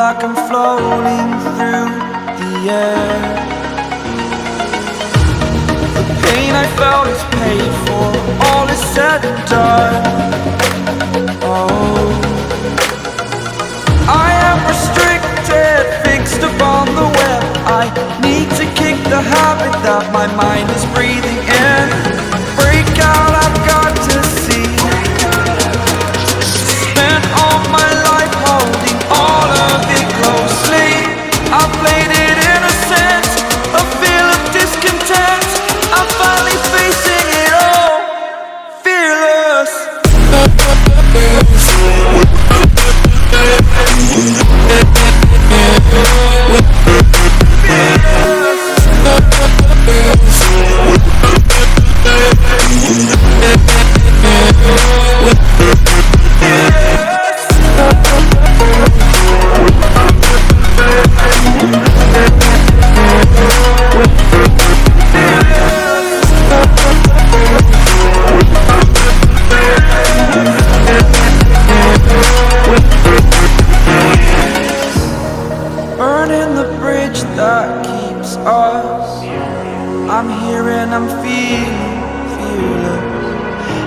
like I'm floating through the air. The pain I felt is paid for, all is said and done. Oh, I am restricted, fixed upon the web. I need to kick the habit that my mind is breathing in. Break out, I've got to see. Spent all my life holding all of it closely. I played it innocent, a feel of discontent. I'm finally facing it all, fearless. Burning the bridge that keeps us. I'm here and I'm feeling fearless.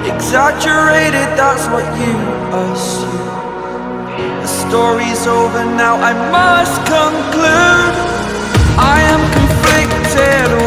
Exaggerated, that's what you assume. The story's over now, I must conclude. I am conflicted.